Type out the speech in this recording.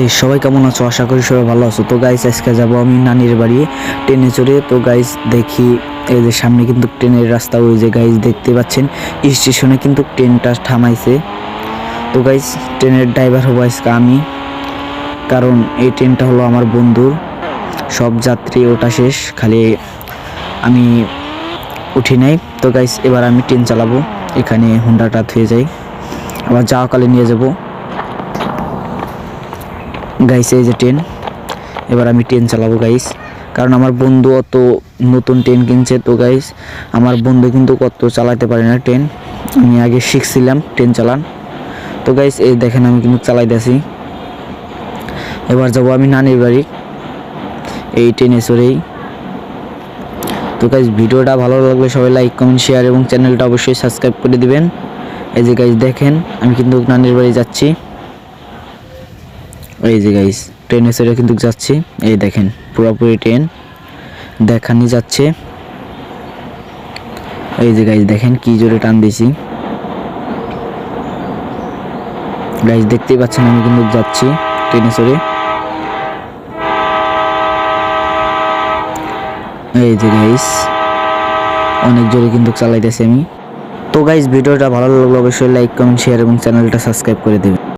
Guys সবাই কেমন আছো? আশা করি সবাই ভালো আছো। তো গাইস আজকে যাবো আমি নানির বাড়ি ট্রেনে চড়ে। তো গাইস দেখি এই যে সামনে কিন্তু ট্রেনের রাস্তা, ওই যে গাইস দেখতে পাচ্ছেন স্টেশনে কিন্তু ট্রেনটা থামাইছে। তো গাইস ট্রেনের ড্রাইভার হবো আজকে আমি, কারণ এই ট্রেনটা হলো আমার বন্ধুর। সব যাত্রী ওটা শেষ, খালি আমি উঠি নাই। তো গাইস এবার আমি ট্রেন চালাবো। এখানে হুন্ডাটা থুয়ে যাই, আবার যাওয়াকালে নিয়ে যাবো। গাইস এই যে ট্রেন, এবার আমি ট্রেন চালাবো গাইস, কারণ আমার বন্ধু অত নতুন ট্রেন কিনছে। তো গাইস আমার বন্ধু কিন্তু কত চালাতে পারে না ট্রেন, আমি আগে শিখছিলাম ট্রেন চালান। তো গাইস এই দেখেন আমি কিন্তু চালাইতেছি। এবার যাবো আমি নানির বাড়ি এই ট্রেনে চড়েই। তো গাইস ভিডিওটা ভালো লাগলে সবাই লাইক কমেন্ট শেয়ার এবং চ্যানেলটা অবশ্যই সাবস্ক্রাইব করে দিবেন। এই যে গাইস দেখেন আমি কিন্তু নানির বাড়ি যাচ্ছি। এই যে গাইস ট্রেনে চড়ে কিন্তু যাচ্ছি। এই দেখেন পুরোপুরি ট্রেন দেখানি যাচ্ছে। এই যে গাইস দেখেন কি জোরে টান দিছি। গাইস দেখতেই পাচ্ছেন আমি কিন্তু যাচ্ছি ট্রেনে চড়ে। এই যে গাইস অনেক জোরে কিন্তু চালাইতেছি আমি। তো গাইস ভিডিওটা ভালো লাগলে অবশ্যই লাইক কমেন্ট শেয়ার এবং চ্যানেলটা সাবস্ক্রাইব করে দেবেন।